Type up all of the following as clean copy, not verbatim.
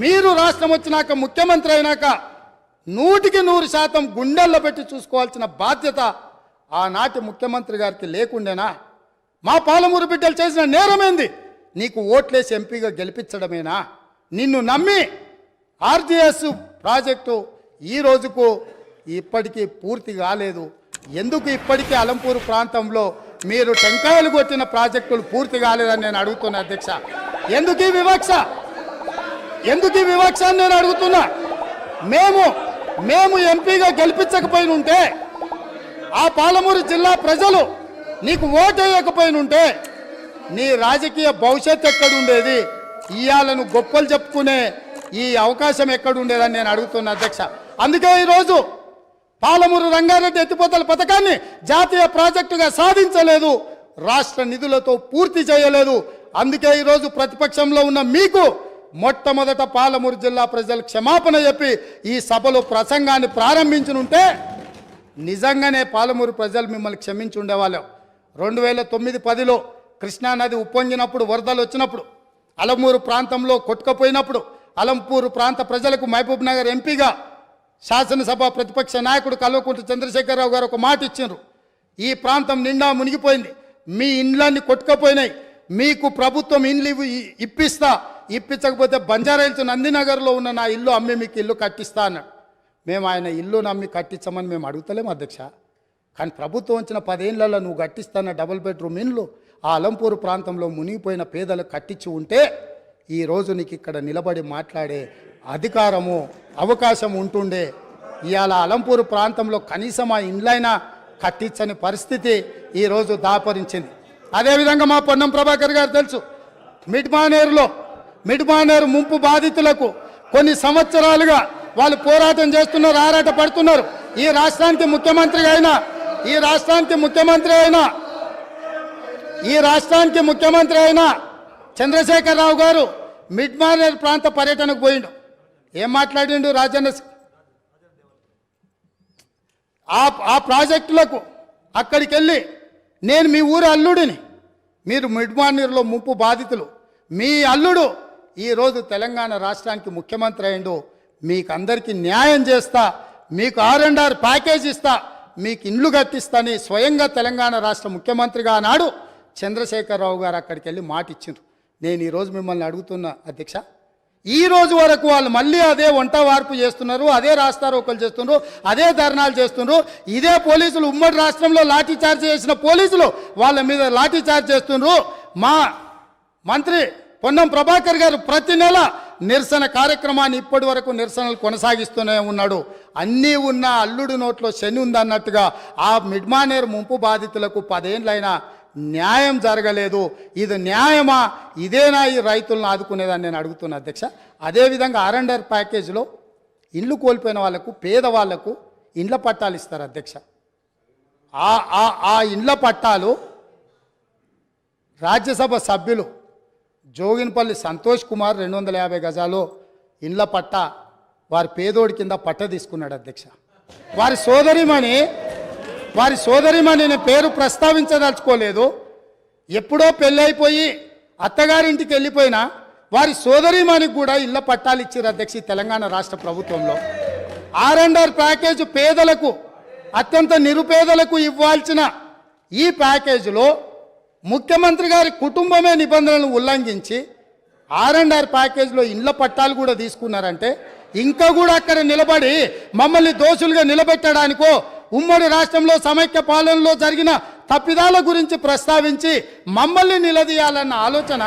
మీరు రాష్ట్రం వచ్చినాక ముఖ్యమంత్రి అయినాక 100% గుండెల్లో పెట్టి చూసుకోవాల్సిన బాధ్యత ఆనాటి ముఖ్యమంత్రి గారికి లేకుండేనా? మా పాలమూరు బిడ్డలు చేసిన నేరమేంది? నీకు ఓట్లేసి ఎంపీగా గెలిపించడమేనా? నిన్ను నమ్మి ఆర్జీఎస్ ప్రాజెక్టు ఈ రోజుకు ఇప్పటికీ పూర్తి కాలేదు. ఎందుకు ఇప్పటికీ అలంపూరు ప్రాంతంలో మీరు టెంకాయలు కొట్టిన ప్రాజెక్టులు పూర్తి కాలేదని నేను అడుగుతున్నా అధ్యక్ష. ఎందుకు ఈ వివక్ష? ఎందుకు ఈ వివక్ష అని నేను అడుగుతున్నా. మేము ఎంపీగా గెలిపించకపోయిన ఉంటే, ఆ పాలమూరు జిల్లా ప్రజలు నీకు ఓటు వేయకపోయినుంటే నీ రాజకీయ భవిష్యత్తు ఎక్కడుండేది? ఇయాలను గొప్పలు చెప్పుకునే ఈ అవకాశం ఎక్కడుండేదని నేను అడుగుతున్నా అధ్యక్ష. అందుకే ఈరోజు పాలమూరు రంగారెడ్డి ఎత్తిపోతల పథకాన్ని జాతీయ ప్రాజెక్టుగా సాధించలేదు, రాష్ట్ర నిధులతో పూర్తి చేయలేదు. అందుకే ఈరోజు ప్రతిపక్షంలో ఉన్న మీకు మొట్టమొదట పాలమూరు జిల్లా ప్రజలు క్షమాపణ చెప్పి ఈ సభలో ప్రసంగాన్ని ప్రారంభించనుంటే నిజంగానే పాలమూరు ప్రజలు మిమ్మల్ని క్షమించి ఉండేవాళ్ళు. 2009-10లో కృష్ణానది ఉప్పొంగినప్పుడు, వరదలు వచ్చినప్పుడు, అలంపూరు ప్రాంతంలో కొట్టుకుపోయినప్పుడు అలంపూరు ప్రాంత ప్రజలకు మహబూబ్ నగర్ ఎంపీగా శాసనసభ ప్రతిపక్ష నాయకుడు కల్వకుంట్ల చంద్రశేఖరరావు గారు ఒక మాట ఇచ్చారు. ఈ ప్రాంతం నిండా మునిగిపోయింది, మీ ఇండ్లన్నీ కొట్టుకుపోయినాయి, మీకు ప్రభుత్వం ఇండ్లు ఇప్పించకపోతే బంజారాహిల్స్ నందినగర్లో ఉన్న నా ఇల్లు అమ్మి మీకు ఇల్లు కట్టిస్తా అన్నాడు. మేము ఆయన ఇల్లు నమ్మి కట్టించమని మేము అడుగుతలేము అధ్యక్ష. కానీ ప్రభుత్వం వచ్చిన 10 ఏళ్లలో నువ్వు కట్టిస్తాన్న డబుల్ బెడ్రూమ్ ఇండ్లు ఆ అలంపూరు ప్రాంతంలో మునిగిపోయిన పేదలకు కట్టించి ఉంటే ఈరోజు నీకు ఇక్కడ నిలబడి మాట్లాడే అధికారము, అవకాశం ఉంటుండే. ఇవాళ అలంపూరు ప్రాంతంలో కనీసం ఆ ఇండ్లైనా కట్టించని పరిస్థితి ఈరోజు దాపరించింది. అదేవిధంగా మా పొన్నం ప్రభాకర్ గారు తెలుసు, మిడ్మానేరు ముంపు బాధితులకు కొన్ని సంవత్సరాలుగా వాళ్ళు పోరాటం చేస్తున్నారు, ఆరాట పడుతున్నారు. ఈ రాష్ట్రానికి ముఖ్యమంత్రి అయిన చంద్రశేఖరరావు గారు మిడ్మానేరు ప్రాంత పర్యటనకు పోయిండు. ఏం మాట్లాడిండు? రాజన్న ఆ ప్రాజెక్టులకు అక్కడికి వెళ్ళి, నేను మీ ఊరు అల్లుడిని, మీరు మిడ్మానేరులో ముంపు బాధితులు, మీ అల్లుడు ఈరోజు తెలంగాణ రాష్ట్రానికి ముఖ్యమంత్రి అయిండు, మీకు అందరికీ న్యాయం చేస్తా, మీకు R&R ప్యాకేజ్ ఇస్తా, మీకు ఇండ్లు కట్టిస్తాని స్వయంగా తెలంగాణ రాష్ట్ర ముఖ్యమంత్రిగా నాడు చంద్రశేఖరరావు గారు అక్కడికి వెళ్ళి మాట ఇచ్చిండ్రు. నేను ఈరోజు మిమ్మల్ని అడుగుతున్నా అధ్యక్ష, ఈ రోజు వరకు వాళ్ళు మళ్ళీ అదే వంట వార్పు చేస్తున్నారు, అదే రాస్తారోకలు చేస్తున్నారు, అదే ధర్నాలు చేస్తున్నారు. ఇదే పోలీసులు ఉమ్మడి రాష్ట్రంలో లాఠీ చార్జ్ చేసిన పోలీసులు వాళ్ళ మీద లాఠీ చార్జ్ చేస్తున్నారు. మా మంత్రి పొన్నం ప్రభాకర్ గారు ప్రతి నెల నిరసన కార్యక్రమాన్ని ఇప్పటి వరకు నిరసనలు కొనసాగిస్తూనే ఉన్నాడు. అన్నీ ఉన్న అల్లుడు నోట్లో శని ఉందన్నట్టుగా ఆ మిడ్మానేరు ముంపు బాధితులకు 10 ఏళ్ళైనా న్యాయం జరగలేదు. ఇది న్యాయమా? ఇదేనా ఈ రైతులను ఆదుకునేదని నేను అడుగుతున్నా అధ్యక్ష. అదేవిధంగా R&R ప్యాకేజీలో ఇల్లు కోల్పోయిన వాళ్లకు, పేదవాళ్లకు ఇండ్ల పట్టాలు ఇస్తారు అధ్యక్ష. ఆ ఇండ్ల పట్టాలు రాజ్యసభ సభ్యులు జోగినపల్లి సంతోష్ కుమార్ 250 గజాలు ఇండ్ల పట్ట వారి పేదోడి కింద పట్ట తీసుకున్నాడు అధ్యక్ష. వారి సోదరిమణి నేను పేరు ప్రస్తావించదలుచుకోలేదు, ఎప్పుడో పెళ్ళైపోయి అత్తగారింటికి వెళ్ళిపోయినా వారి సోదరిమణికి కూడా ఇళ్ల పట్టాలు ఇచ్చారు అధ్యక్ష తెలంగాణ రాష్ట్ర ప్రభుత్వంలో. R&R ప్యాకేజ్ పేదలకు, అత్యంత నిరుపేదలకు ఇవ్వాల్సిన ఈ ప్యాకేజీలో ముఖ్యమంత్రి గారి కుటుంబమే నిబంధనలను ఉల్లంఘించి R&R ప్యాకేజీలో ఇండ్ల పట్టాలు కూడా తీసుకున్నారంటే, ఇంకా కూడా అక్కడ నిలబడి మమ్మల్ని దోషులుగా నిలబెట్టడానికో, ఉమ్మడి రాష్ట్రంలో సమైక్య పాలనలో జరిగిన తప్పిదాల గురించి ప్రస్తావించి మమ్మల్ని నిలదీయాలన్న ఆలోచన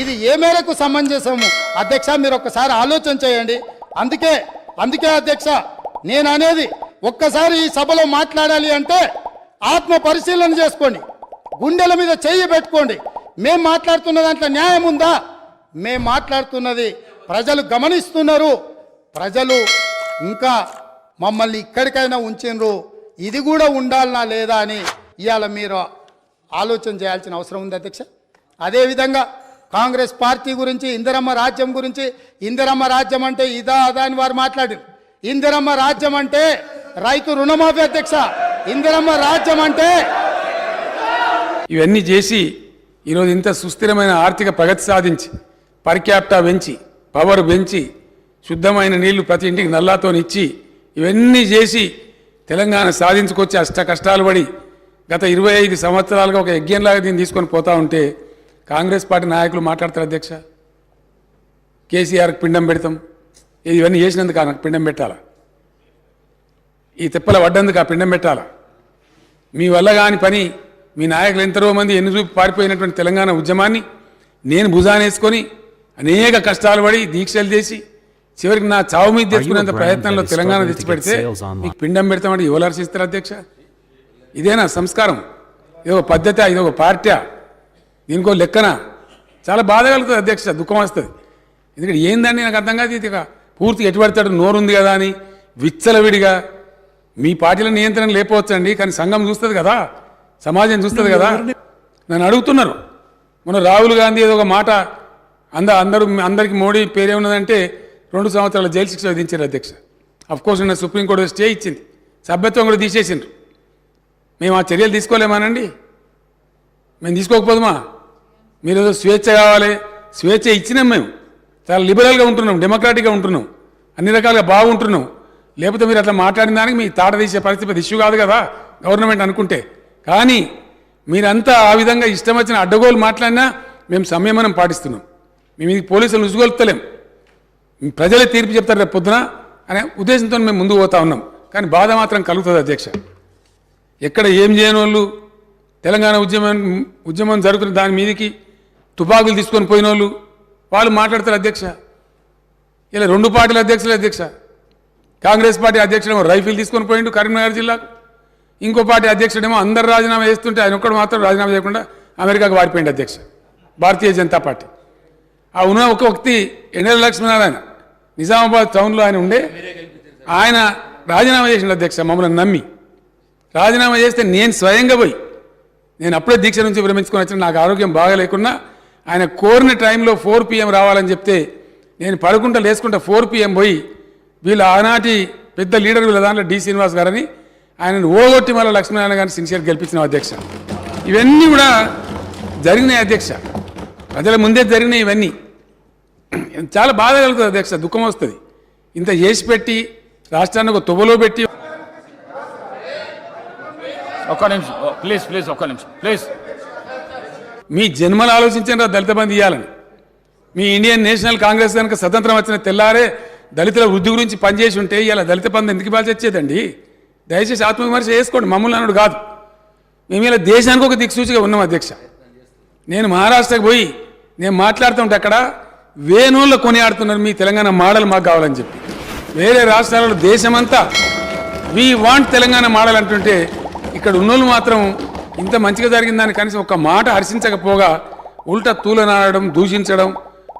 ఇది ఏ మేరకు సమంజసము అధ్యక్ష? మీరు ఒక్కసారి ఆలోచన చేయండి. అందుకే అధ్యక్ష నేను అనేది, ఒక్కసారి ఈ సభలో మాట్లాడాలి అంటే ఆత్మ పరిశీలన చేసుకోండి, గుండెల మీద చెయ్యి పెట్టుకోండి. మేము మాట్లాడుతున్న దాంట్లో న్యాయం ఉందా? మేము మాట్లాడుతున్నది ప్రజలు గమనిస్తున్నారు, ప్రజలు ఇంకా మమ్మల్ని ఇక్కడికైనా ఉంచినరు, ఇది కూడా ఉండాలనా లేదా అని ఇవాళ మీరు ఆలోచన చేయాల్సిన అవసరం ఉంది అధ్యక్ష. అదేవిధంగా కాంగ్రెస్ పార్టీ గురించి, ఇందిరమ్మ రాజ్యం గురించి, ఇందిరమ్మ రాజ్యం అంటే ఇదా అదా అని వారు మాట్లాడారు. ఇందిరమ్మ రాజ్యం అంటే రైతు రుణమాఫీ అధ్యక్ష. ఇందిరమ్మ రాజ్యం అంటే ఇవన్నీ చేసి ఈరోజు ఇంత సుస్థిరమైన ఆర్థిక ప్రగతి సాధించి, పర్ క్యాపిటా పెంచి, పవర్ పెంచి శుద్ధమైన నీళ్లు ప్రతి ఇంటికి నల్లాతోనిచ్చి ఇవన్నీ చేసి తెలంగాణ సాధించుకొచ్చి అష్ట కష్టాలు పడి గత 25 సంవత్సరాలుగా ఒక యజ్ఞంలాగా దీన్ని తీసుకొని పోతా ఉంటే కాంగ్రెస్ పార్టీ నాయకులు మాట్లాడతారు అధ్యక్ష. కేసీఆర్కి పిండం పెడతాం, ఇవన్నీ చేసినందుకు నాకు పిండం పెట్టాలా? ఈ తిప్పల పడ్డందుకు ఆ పిండం పెట్టాలా? మీ వల్ల కాని పని మీ నాయకులు ఎంతరో మంది ఎన్ని చూపి పారిపోయినటువంటి తెలంగాణ ఉద్యమాన్ని నేను భుజానేసుకొని అనేక కష్టాలు పడి దీక్షలు చేసి చివరికి నా చావు మీద తెచ్చుకునేంత ప్రయత్నంలో తెలంగాణ తెచ్చిపెడితే మీకు పిండం పెడతామంటే ఎవరు హర్షిస్తారు అధ్యక్ష? ఇదేనా సంస్కారం? ఇదొక పద్ధతి, ఇదొక పార్టీ, దీనికో లెక్కన? చాలా బాధ కలుగుతుంది అధ్యక్ష, దుఃఖం వస్తుంది. ఎందుకంటే ఏందండి నాకు అర్థం కాదు. ఇది పూర్తిగా ఎటుపడతాడు నోరుంది కదా అని విచ్చలవిడిగా మీ పార్టీల నియంత్రణ లేకపోవచ్చండి, కానీ సంఘం చూస్తుంది కదా, సమాజం చూస్తుంది కదా. నన్ను అడుగుతున్నారు మన రాహుల్ గాంధీ ఏదో ఒక మాట అందరికీ మోడీ పేరే ఉన్నదంటే 2 సంవత్సరాల జైలు శిక్ష విధించారు అధ్యక్ష. అఫ్కోర్స్ నిన్న సుప్రీంకోర్టు స్టే ఇచ్చింది, సభ్యత్వం కూడా తీసేసిండ్రు. మేము ఆ చర్యలు తీసుకోలేమానండి? మేము తీసుకోకపోదుమా? మీరు ఏదో స్వేచ్ఛ కావాలి, స్వేచ్ఛ ఇచ్చినాం. మేము చాలా లిబరల్గా ఉంటున్నాం, డెమోక్రాటిక్గా ఉంటున్నాం, అన్ని రకాలుగా బాగుంటున్నాం. లేకపోతే మీరు అట్లా మాట్లాడిన దానికి మీ తాట తీసే పరిస్థితి ఇష్యూ కాదు కదా గవర్నమెంట్ అనుకుంటే. కానీ మీరంతా ఆ విధంగా ఇష్టం వచ్చిన అడ్డగోలు మాట్లాడినా మేము సంయమనం పాటిస్తున్నాం. మేము ఇది పోలీసులు ఉసుగొలుపుతలేం, ప్రజలే తీర్పు చెప్తారు రేపు పొద్దున అనే ఉద్దేశంతో మేము ముందుకు పోతా ఉన్నాం. కానీ బాధ మాత్రం కలుగుతుంది అధ్యక్ష. ఎక్కడ ఏం చేయని వాళ్ళు తెలంగాణ ఉద్యమం జరుగుతున్న దాని మీదకి తుపాకులు తీసుకొని పోయిన వాళ్ళు మాట్లాడతారు అధ్యక్ష. ఇలా 2 పార్టీల అధ్యక్షులు అధ్యక్ష. కాంగ్రెస్ పార్టీ అధ్యక్షుడేమో రైఫిల్ తీసుకొని పోయిండు కరీంనగర్ జిల్లాకు, ఇంకో పార్టీ అధ్యక్షుడేమో అందరు రాజీనామా చేస్తుంటే ఆయన ఒక్కడు మాత్రం రాజీనామా చేయకుండా అమెరికాకు వారిపోయింది అధ్యక్ష, భారతీయ జనతా పార్టీ. ఆ ఉన్న ఒక వ్యక్తి ఎన్ఎల్ లక్ష్మీనారాయణ నిజామాబాద్ టౌన్లో ఆయన ఉండే, ఆయన రాజీనామా చేసిండు అధ్యక్ష. మమ్మల్ని నమ్మి రాజీనామా చేస్తే నేను స్వయంగా పోయి, నేను అప్పుడే దీక్ష నుంచి విరమించుకొని వచ్చిన, నాకు ఆరోగ్యం బాగా లేకున్నా ఆయన కోరిన టైంలో 4 PM రావాలని చెప్తే నేను పడుకుంటా లేసుకుంటా 4 PM పోయి వీళ్ళ ఆనాటి పెద్ద లీడర్ వీళ్ళ దాంట్లో డి శ్రీనివాస్ గారని ఆయనను ఓగొట్టి మళ్ళీ లక్ష్మీనారాయణ గారిని సిన్సియర్ గెలిపించిన అధ్యక్ష. ఇవన్నీ కూడా జరిగినాయి అధ్యక్ష, ప్రజల ముందే జరిగినాయి ఇవన్నీ. చాలా బాధ కలుగుతుంది అధ్యక్ష, దుఃఖం వస్తుంది. ఇంత చేసి పెట్టి రాష్ట్రాన్ని ఒక తువ్వలో పెట్టి. ఒక్క నిమిషం ప్లీజ్, ఒక్క నిమిషం ప్లీజ్. మీ జన్మలు ఆలోచించారా దళిత బంధు ఇవ్వాలని? మీ ఇండియన్ నేషనల్ కాంగ్రెస్ కనుక స్వతంత్రం వచ్చిన తెల్లారే దళితుల వృద్ధి గురించి పనిచేసి ఉంటే ఇలా దళిత బంధు ఎందుకు ఇవ్వాల్సి వచ్చేదండి? దయచేసి ఆత్మవిమర్శ చేసుకోండి, మమ్మల్ని అన్నాడు కాదు. మేము ఇలా దేశానికి ఒక దిక్సూచిగా ఉన్నాం అధ్యక్ష. నేను మహారాష్ట్రకు పోయి నేను మాట్లాడుతుంటే అక్కడ వేణువుల్లో కొనియాడుతున్నారు మీ తెలంగాణ మోడల్ మాకు కావాలని చెప్పి. వేరే రాష్ట్రాలలో దేశమంతా వీ వాంట్ తెలంగాణ మోడల్ అంటుంటే ఇక్కడ ఉన్నోళ్ళు మాత్రం ఇంత మంచిగా జరిగిందని కనీసం ఒక మాట హర్షించకపోగా ఉల్టా తూలనాడడం, దూషించడం,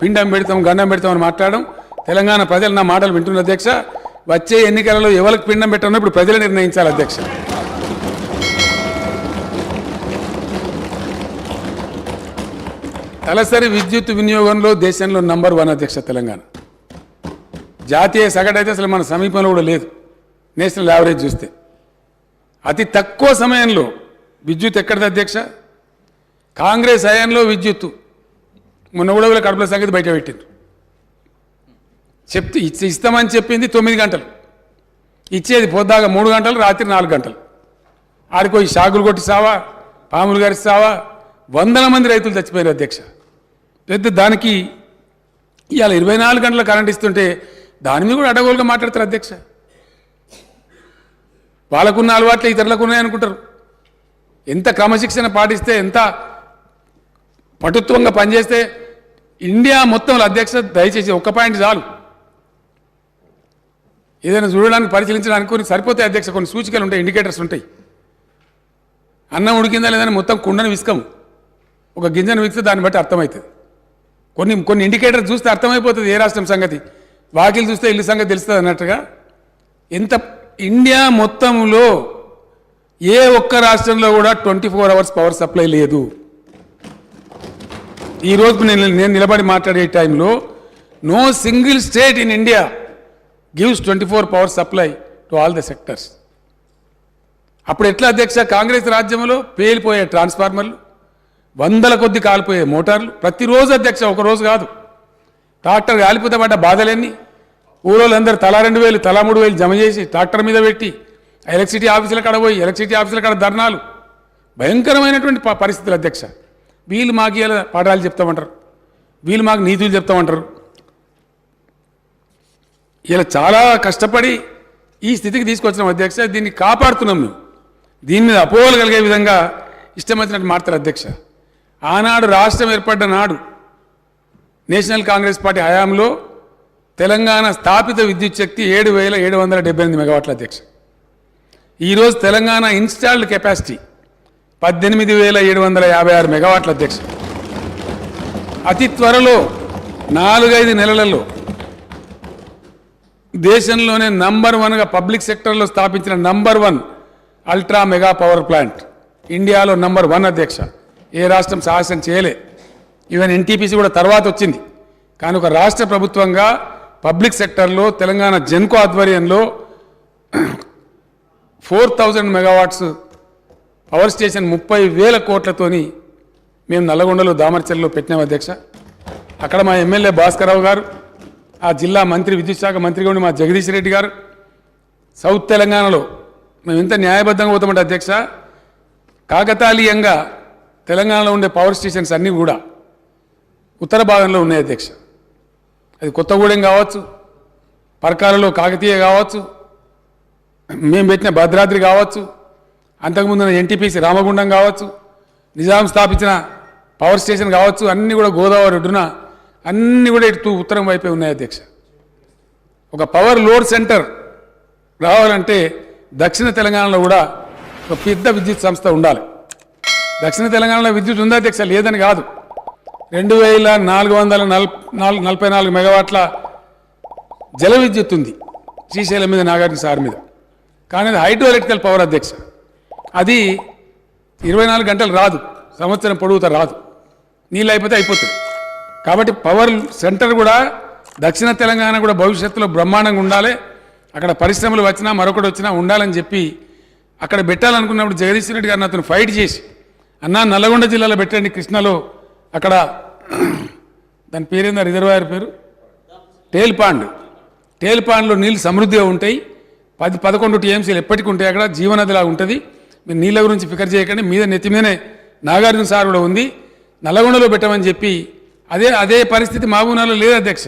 పిండం పెడతాం గండం పెడతాం అని మాట్లాడడం. తెలంగాణ ప్రజలు నా మాటలు వింటున్నారు అధ్యక్ష. వచ్చే ఎన్నికలలో ఎవరికి పిండం పెట్టాలో ఇప్పుడు ప్రజలు నిర్ణయించాలి అధ్యక్ష. తలసరి విద్యుత్ వినియోగంలో దేశంలో నంబర్ 1 అధ్యక్ష తెలంగాణ. జాతీయ సగటు అయితే అసలు మన సమీపంలో కూడా లేదు, నేషనల్ యావరేజ్ చూస్తే. అతి తక్కువ సమయంలో విద్యుత్ ఎక్కడిది అధ్యక్ష? కాంగ్రెస్ హయాంలో విద్యుత్తు మొన్న కూడా వీళ్ళ కడుపుల సంగతి బయట పెట్టింది. ఇస్తామని చెప్పింది 9 గంటలు, ఇచ్చేది పొద్దాగా 3 గంటలు, రాత్రి 4 గంటలు. ఆడిపోయి షాకులు కొట్టి సావా, పాములు గారి సావా, వందల మంది రైతులు చచ్చిపోయారు అధ్యక్ష. పెద్ద దానికి ఇవాళ 24 గంటల కరెంట్ ఇస్తుంటే దాని మీద కూడా అడ్డగోలుగా మాట్లాడతారు అధ్యక్ష. వాళ్ళకున్న అలవాట్లే ఇతరులకు ఉన్నాయనుకుంటారు. ఎంత క్రమశిక్షణ పాటిస్తే, ఎంత పటుత్వంగా పనిచేస్తే ఇండియా మొత్తంలో అధ్యక్ష దయచేసి ఒక్క పాయింట్ చాలు, ఏదైనా చూడడానికి పరిశీలించడానికి కొన్ని సరిపోతాయి అధ్యక్ష. కొన్ని సూచికలు ఉంటాయి, ఇండికేటర్స్ ఉంటాయి. అన్నం ఉడికిందా లేదని మొత్తం కుండను విసుకము, ఒక గింజను విసిస్తే దాన్ని బట్టి అర్థమవుతుంది. కొన్ని ఇండికేటర్స్ చూస్తే అర్థమైపోతుంది ఏ రాష్ట్రం సంగతి, వాకిలు చూస్తే ఇల్లు సంగతి తెలుస్తుంది అన్నట్టుగా. ఎంత ఇండియా మొత్తంలో ఏ ఒక్క రాష్ట్రంలో కూడా 24 అవర్స్ పవర్ సప్లై లేదు. ఈరోజు నేను నిలబడి మాట్లాడే టైంలో no single state in India gives 24 power supply to all the sectors. అప్పుడు ఎట్లా అధ్యక్ష? కాంగ్రెస్ రాజ్యంలో పేలిపోయే ట్రాన్స్ఫార్మర్లు, వందల కొద్ది కాలిపోయే మోటార్లు ప్రతిరోజు అధ్యక్ష, ఒక రోజు కాదు, ట్రాక్టర్ కాలిపోతే పడ్డ బాధలన్నీ ఊరోళ్ళందరూ తలా 2,000 తలా 3,000 జమ చేసి ట్రాక్టర్ మీద పెట్టి ఎలక్ట్రిసిటీ ఆఫీసుల కాడ పోయి ఎలక్ట్రిసిటీ ఆఫీసుల కాడ ధర్నాలు భయంకరమైనటువంటి పరిస్థితులు అధ్యక్ష. వీళ్ళు మాకు ఇలా పాఠాలు చెప్తామంటారు, వీళ్ళు మాకు నీతులు చెప్తామంటారు. ఇలా చాలా కష్టపడి ఈ స్థితికి తీసుకొచ్చినాం అధ్యక్ష. దీన్ని కాపాడుతున్నాం మేము. దీని మీద అపోహలు కలిగే విధంగా ఇష్టం వచ్చినట్టు మారుతారు అధ్యక్ష. ఆనాడు రాష్ట్రం ఏర్పడ్డ నాడు నేషనల్ కాంగ్రెస్ పార్టీ హయాంలో తెలంగాణ స్థాపిత విద్యుత్ శక్తి 7,778 మెగావాట్ల అధ్యక్ష. ఈరోజు తెలంగాణ ఇన్స్టాల్డ్ కెపాసిటీ 18,756 మెగావాట్ల అధ్యక్ష. అతి త్వరలో 4-5 నెలలలో దేశంలోనే నంబర్ 1గా పబ్లిక్ సెక్టర్లో స్థాపించిన number 1 ultra mega power plant ఇండియాలో నంబర్ 1 అధ్యక్ష. ఏ రాష్ట్రం సాహసం చేయలే. ఈవెన్ ఎన్టీపీసీ కూడా తర్వాత వచ్చింది. కానీ ఒక రాష్ట్ర ప్రభుత్వంగా పబ్లిక్ సెక్టర్లో తెలంగాణ జెన్కో ఆధ్వర్యంలో 4,000 మెగావాట్స్ పవర్ స్టేషన్ 30,000 కోట్లతోని మేము నల్లగొండలో దామర్చల్లో పెట్టినాం అధ్యక్ష. అక్కడ మా ఎమ్మెల్యే భాస్కరరావు గారు, ఆ జిల్లా మంత్రి విద్యుత్ శాఖ మంత్రిగా ఉండి మా జగదీష్ రెడ్డి గారు, సౌత్ తెలంగాణలో మేము ఎంత న్యాయబద్ధంగా పోతామంటే అధ్యక్ష, కాకతాళీయంగా తెలంగాణలో ఉండే పవర్ స్టేషన్స్ అన్నీ కూడా ఉత్తర భాగంలో ఉన్నాయి అధ్యక్ష. అది కొత్తగూడెం కావచ్చు, పర్కాలలో కాకతీయ కావచ్చు, మేము పెట్టిన భద్రాద్రి కావచ్చు, అంతకుముందున్న ఎన్టీపీసీ రామగుండం కావచ్చు, నిజాం స్థాపించిన పవర్ స్టేషన్ కావచ్చు, అన్నీ కూడా గోదావరి ఒడ్డున అన్నీ కూడా ఇటు ఉత్తరం వైపే ఉన్నాయి అధ్యక్ష. ఒక పవర్ లోడ్ సెంటర్ రావాలంటే దక్షిణ తెలంగాణలో కూడా ఒక పెద్ద విద్యుత్ సంస్థ ఉండాలి. దక్షిణ తెలంగాణలో విద్యుత్ ఉందా అధ్యక్ష? లేదని కాదు. 2,444 మెగావాట్ల జల విద్యుత్ ఉంది శ్రీశైలం మీద, నాగార్జున సార్ మీద. కానీ అది హైడ్రో ఎలక్ట్రికల్ పవర్ అధ్యక్ష. అది 24 గంటలు రాదు, సంవత్సరం పొడుగుతా రాదు, నీళ్ళు అయిపోతే అయిపోతుంది. కాబట్టి పవర్ సెంటర్ కూడా దక్షిణ తెలంగాణ కూడా భవిష్యత్తులో బ్రహ్మాండంగా ఉండాలి. అక్కడ పరిశ్రమలు వచ్చినా మరొకటి వచ్చినా ఉండాలని చెప్పి అక్కడ పెట్టాలనుకున్నప్పుడు జగదీష్ రెడ్డి గారిని అతను ఫైట్ చేసి, అన్నా నల్లగొండ జిల్లాలో పెట్టండి, కృష్ణలో అక్కడ దాని పేరేందా రిజర్వాయర్ పేరు టేల్పాండ్లో నీళ్ళు సమృద్ధిగా ఉంటాయి. 10-11 టీఎంసీలు ఎప్పటికీ ఉంటాయి. అక్కడ జీవనదిలాగా ఉంటుంది. మీరు నీళ్ళ గురించి ఫికర్ చేయకండి, మీద నెత్తి మీదనే నాగార్జున సార్ కూడా ఉంది, నల్లగొండలో పెట్టమని చెప్పి అదే పరిస్థితి మహబూబ్నగర్లో లేదు అధ్యక్ష.